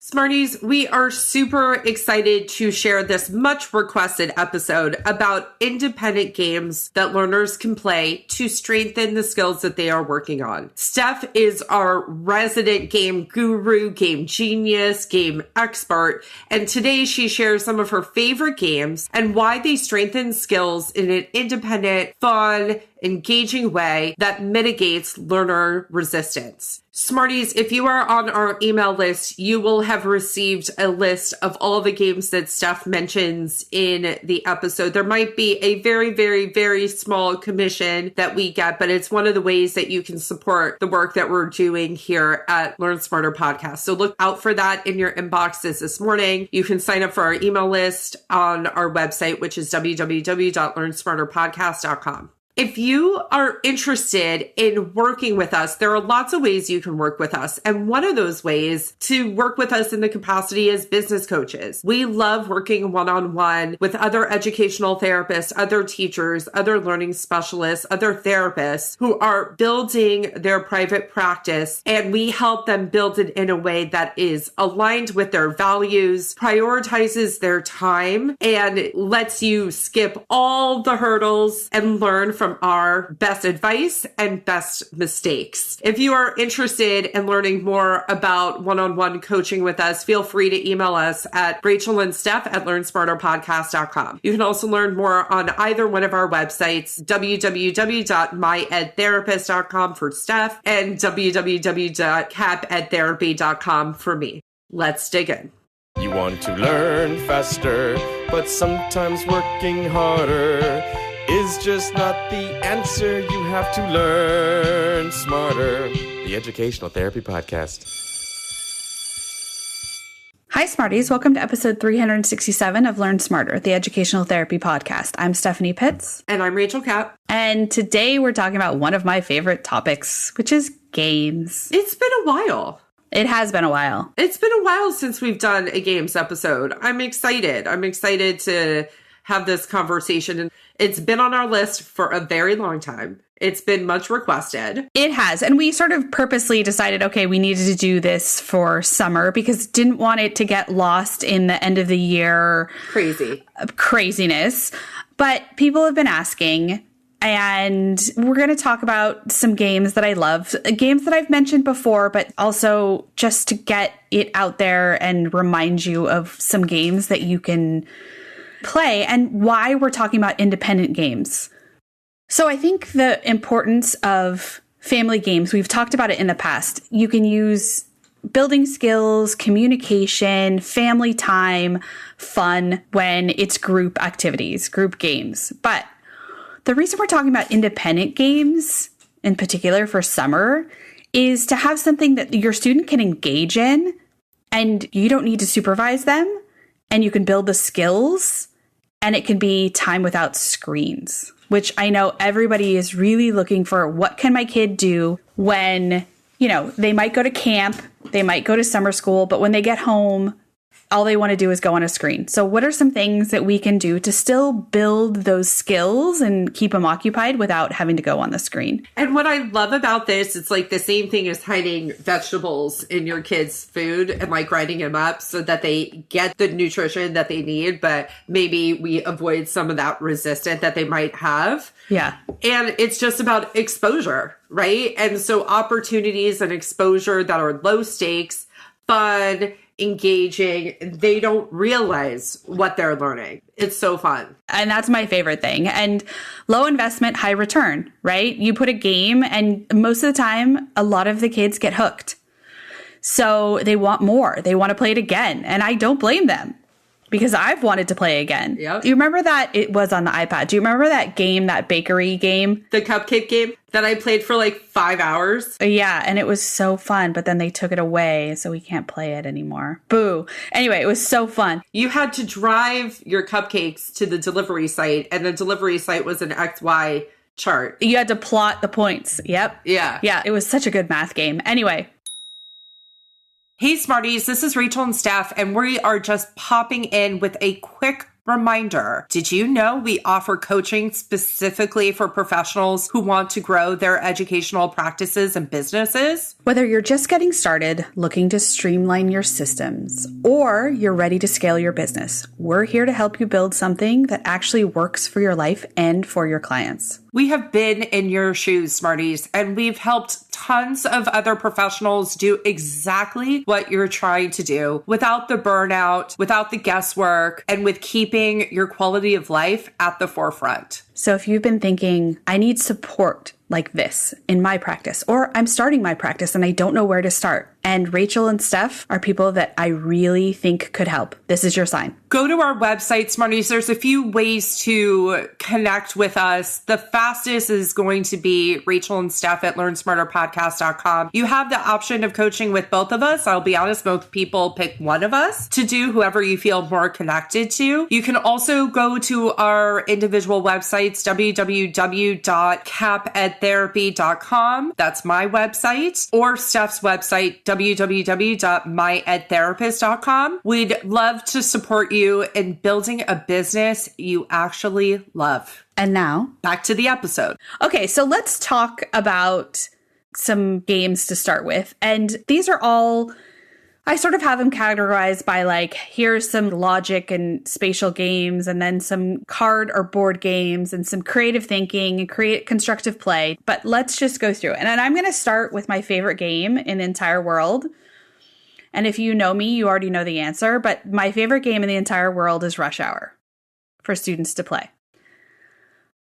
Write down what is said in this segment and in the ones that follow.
Smarties, we are super excited to share this much requested episode about independent games that learners can play to strengthen the skills that they are working on. Steph is our resident game guru, game genius, game expert, and today she shares some of her favorite games and why they strengthen skills in an independent, fun, engaging way that mitigates learner resistance. Smarties, if you are on our email list, you will have received a list of all the games that Steph mentions in the episode. There might be a very, very, very small commission that we get, but it's one of the ways that you can support the work that we're doing here at Learn Smarter Podcast. So look out for that in your inboxes this morning. You can sign up for our email list on our website, which is www.learnsmarterpodcast.com. If you are interested in working with us, there are lots of ways you can work with us. And one of those ways to work with us in the capacity is business coaches. We love working one-on-one with other educational therapists, other teachers, other learning specialists, other therapists who are building their private practice. And we help them build it in a way that is aligned with their values, prioritizes their time, and lets you skip all the hurdles and learn from our best advice and best mistakes. If you are interested in learning more about one-on-one coaching with us, feel free to email us at rachelandsteph@learnsmarterpodcast.com. You can also learn more on either one of our websites, www.myedtherapist.com for Steph and www.capedtherapy.com for me. Let's dig in. You want to learn faster, but sometimes working harder is just not the answer. You have to learn smarter. The Educational Therapy Podcast. Hi, Smarties. Welcome to episode 367 of Learn Smarter, the Educational Therapy Podcast. I'm Stephanie Pitts. And I'm Rachel Kapp. And today we're talking about one of my favorite topics, which is games. It's been a while. It has been a while. It's been a while since we've done a games episode. I'm excited. I'm excited to have this conversation. And it's been on our list for a very long time. It's been much requested. It has. And we sort of purposely decided, okay, we needed to do this for summer because didn't want it to get lost in the end of the year craziness. But people have been asking, and we're going to talk about some games that I love, games that I've mentioned before, but also just to get it out there and remind you of some games that you can play and why we're talking about independent games. So I think the importance of family games, we've talked about it in the past. You can use building skills, communication, family time, fun when it's group activities, group games. But the reason we're talking about independent games, in particular for summer, is to have something that your student can engage in and you don't need to supervise them and you can build the skills. And it can be time without screens, which I know everybody is really looking for. What can my kid do when, they might go to camp, they might go to summer school, but when they get home, all they want to do is go on a screen. So what are some things that we can do to still build those skills and keep them occupied without having to go on the screen? And what I love about this, it's like the same thing as hiding vegetables in your kids' food and like grinding them up so that they get the nutrition that they need, but maybe we avoid some of that resistance that they might have. Yeah. And it's just about exposure, right? And so opportunities and exposure that are low stakes, fun, engaging, they don't realize what they're learning. It's so fun. And that's my favorite thing. And low investment, high return, right? You put a game and most of the time, a lot of the kids get hooked. So they want more. They want to play it again. And I don't blame them because I've wanted to play again. Yep. Do you remember that? It was on the iPad. Do you remember that game, that bakery game? The cupcake game that I played for like 5 hours? Yeah, and it was so fun, but then they took it away, so we can't play it anymore. Boo. Anyway, it was so fun. You had to drive your cupcakes to the delivery site, and the delivery site was an XY chart. You had to plot the points. Yep. Yeah. Yeah, it was such a good math game. Anyway. Hey, Smarties, this is Rachel and Steph, and we are just popping in with a quick Reminder, did you know we offer coaching specifically for professionals who want to grow their educational practices and businesses? Whether you're just getting started, looking to streamline your systems, or you're ready to scale your business, we're here to help you build something that actually works for your life and for your clients. We have been in your shoes, Smarties, and we've helped tons of other professionals do exactly what you're trying to do without the burnout, without the guesswork, and with keeping your quality of life at the forefront. So if you've been thinking, I need support like this in my practice, or I'm starting my practice and I don't know where to start, and Rachel and Steph are people that I really think could help, this is your sign. Go to our website, Smarties. There's a few ways to connect with us. The fastest is going to be Rachel and Steph at LearnSmarterPodcast.com. You have the option of coaching with both of us. I'll be honest, most people pick one of us to do whoever you feel more connected to. You can also go to our individual websites, www.capedtherapy.com. That's my website, or Steph's website, www.myedtherapist.com. We'd love to support you in building a business you actually love. And now, back to the episode. Okay, so let's talk about some games to start with. And these are all, I sort of have them categorized by like, here's some logic and spatial games, and then some card or board games, and some creative thinking and constructive play. But let's just go through it. And then I'm going to start with my favorite game in the entire world. And if you know me, you already know the answer. But my favorite game in the entire world is Rush Hour for students to play.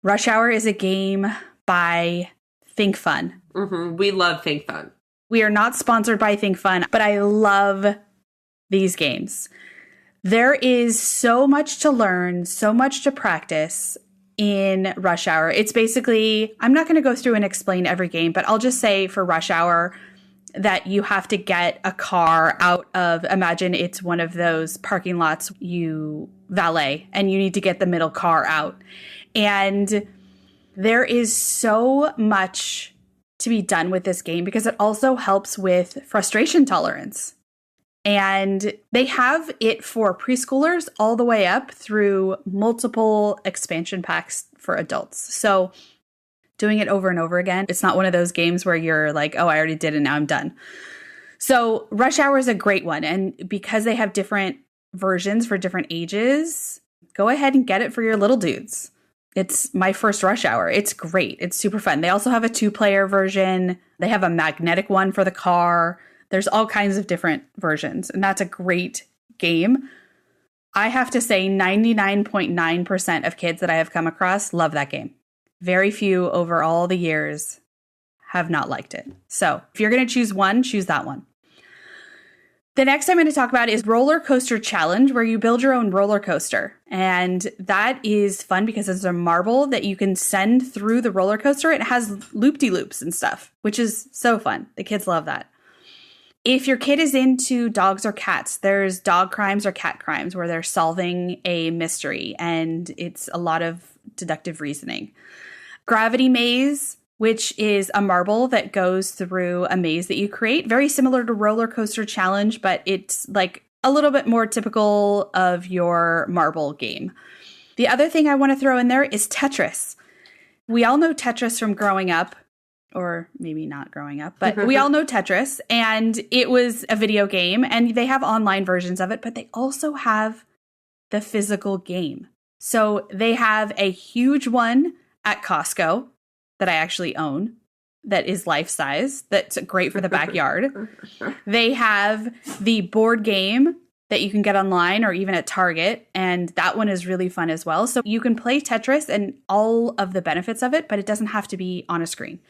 Rush Hour is a game by Think Fun. Mm-hmm. We love Think Fun. We are not sponsored by Think Fun, but I love these games. There is so much to learn, so much to practice in Rush Hour. It's basically, I'm not going to go through and explain every game, but I'll just say for Rush Hour that you have to get a car out of, imagine it's one of those parking lots you valet, and you need to get the middle car out. And there is so much to be done with this game because it also helps with frustration tolerance. And they have it for preschoolers all the way up through multiple expansion packs for adults. So doing it over and over again, it's not one of those games where you're like, oh, I already did it, now I'm done. So Rush Hour is a great one. And because they have different versions for different ages, go ahead and get it for your little dudes. It's my first Rush Hour. It's great. It's super fun. They also have a 2-player version. They have a magnetic one for the car. There's all kinds of different versions, and that's a great game. I have to say 99.9% of kids that I have come across love that game. Very few over all the years have not liked it. So if you're going to choose one, choose that one. The next I'm going to talk about is Roller Coaster Challenge, where you build your own roller coaster. And that is fun because it's a marble that you can send through the roller coaster. It has loop-de-loops and stuff, which is so fun. The kids love that. If your kid is into dogs or cats, there's Dog Crimes or Cat Crimes, where they're solving a mystery, and it's a lot of deductive reasoning. Gravity Maze, which is a marble that goes through a maze that you create. Very similar to Roller Coaster Challenge, but it's like a little bit more typical of your marble game. The other thing I want to throw in there is Tetris. We all know Tetris from growing up, or maybe not growing up, but we all know Tetris. And it was a video game, and they have online versions of it, but they also have the physical game. So they have a huge one at Costco that I actually own that is life-size, that's great for the backyard. They have the board game that you can get online or even at Target, and that one is really fun as well. So you can play Tetris and all of the benefits of it, but it doesn't have to be on a screen.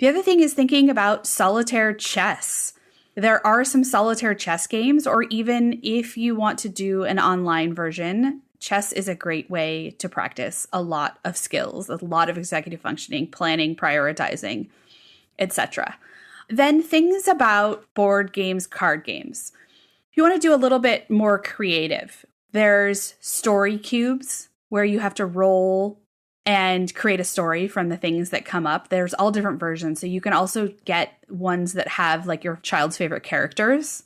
The other thing is thinking about solitaire chess. There are some solitaire chess games, or even if you want to do an online version, chess is a great way to practice a lot of skills, a lot of executive functioning, planning, prioritizing, etc. Then things about board games, card games. If you want to do a little bit more creative, there's story cubes where you have to roll and create a story from the things that come up. There's all different versions. So you can also get ones that have like your child's favorite characters.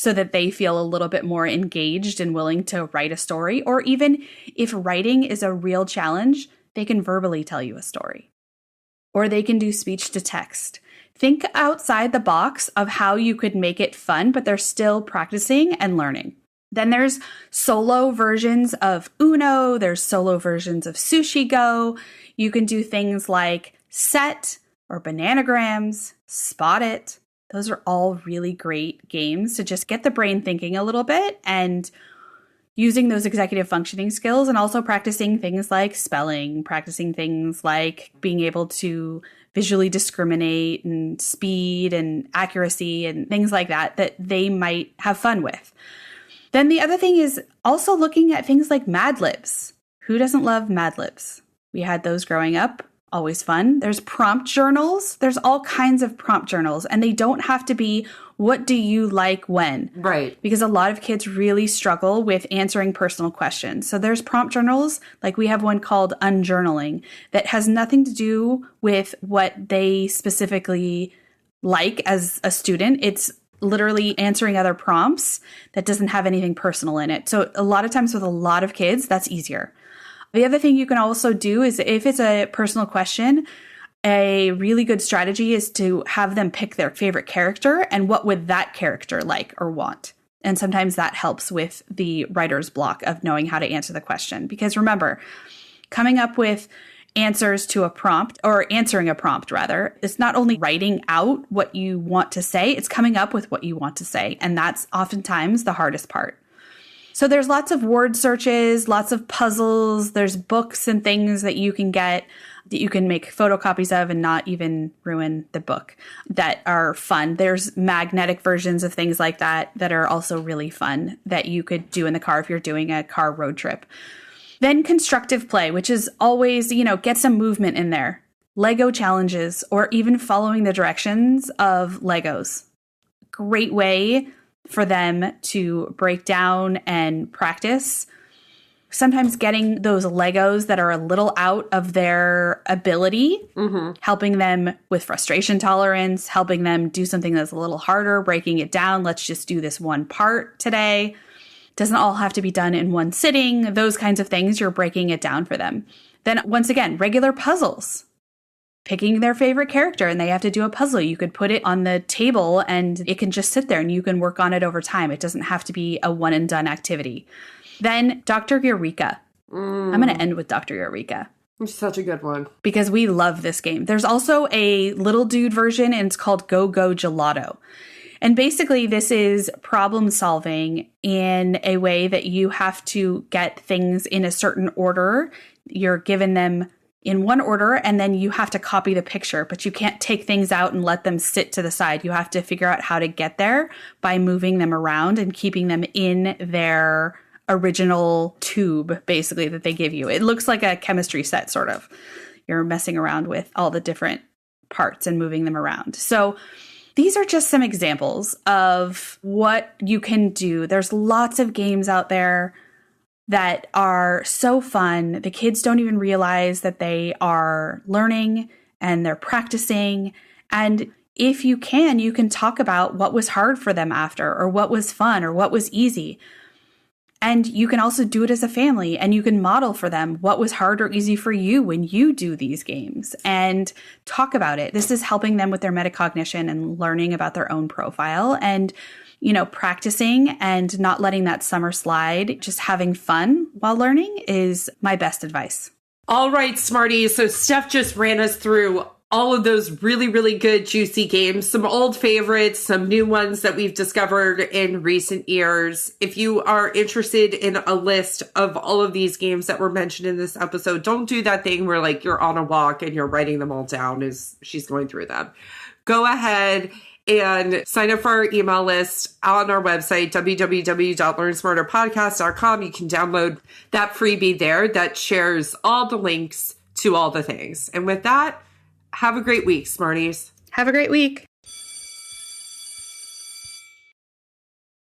so that they feel a little bit more engaged and willing to write a story. Or even if writing is a real challenge, they can verbally tell you a story. Or they can do speech to text. Think outside the box of how you could make it fun, but they're still practicing and learning. Then there's solo versions of Uno. There's solo versions of Sushi Go. You can do things like Set or Bananagrams, Spot It. Those are all really great games to just get the brain thinking a little bit and using those executive functioning skills, and also practicing things like spelling, practicing things like being able to visually discriminate and speed and accuracy and things like that that they might have fun with. Then the other thing is also looking at things like Mad Libs. Who doesn't love Mad Libs? We had those growing up. Always fun. There's prompt journals. There's all kinds of prompt journals, and they don't have to be what do you like when? Right. Because a lot of kids really struggle with answering personal questions. So there's prompt journals, like we have one called Unjournaling, that has nothing to do with what they specifically like as a student. It's literally answering other prompts that doesn't have anything personal in it. So a lot of times with a lot of kids, that's easier. The other thing you can also do is if it's a personal question, a really good strategy is to have them pick their favorite character and what would that character like or want. And sometimes that helps with the writer's block of knowing how to answer the question. Because remember, coming up with answers to a prompt, or answering a prompt rather, it's not only writing out what you want to say, it's coming up with what you want to say. And that's oftentimes the hardest part. So there's lots of word searches, lots of puzzles, there's books and things that you can get that you can make photocopies of and not even ruin the book that are fun. There's magnetic versions of things like that that are also really fun that you could do in the car if you're doing a car road trip. Then constructive play, which is always, get some movement in there. Lego challenges or even following the directions of Legos. Great way for them to break down and practice. Sometimes getting those Legos that are a little out of their ability, helping them with frustration tolerance, helping them do something that's a little harder, breaking it down. Let's just do this one part today. Doesn't all have to be done in one sitting. Those kinds of things, you're breaking it down for them. Then once again, regular puzzles. Picking their favorite character and they have to do a puzzle. You could put it on the table and it can just sit there and you can work on it over time. It doesn't have to be a one and done activity. Then Dr. Eureka. I'm going to end with Dr. Eureka. It's such a good one. Because we love this game. There's also a little dude version and it's called Go Go Gelato. And basically this is problem solving in a way that you have to get things in a certain order. You're given them in one order, and then you have to copy the picture, but you can't take things out and let them sit to the side. You have to figure out how to get there by moving them around and keeping them in their original tube, basically, that they give you. It looks like a chemistry set, sort of. You're messing around with all the different parts and moving them around. So these are just some examples of what you can do. There's lots of games out there that are so fun. The kids don't even realize that they are learning and they're practicing. And if you can talk about what was hard for them after, or what was fun, or what was easy. And you can also do it as a family, and you can model for them what was hard or easy for you when you do these games and talk about it. This is helping them with their metacognition and learning about their own profile and practicing and not letting that summer slide. Just having fun while learning is my best advice. All right, Smarties. So Steph just ran us through all of those really, really good, juicy games, some old favorites, some new ones that we've discovered in recent years. If you are interested in a list of all of these games that were mentioned in this episode, don't do that thing where you're on a walk and you're writing them all down as she's going through them. Go ahead and sign up for our email list on our website, www.learnsmarterpodcast.com. You can download that freebie there that shares all the links to all the things. And with that, have a great week, Smarties. Have a great week.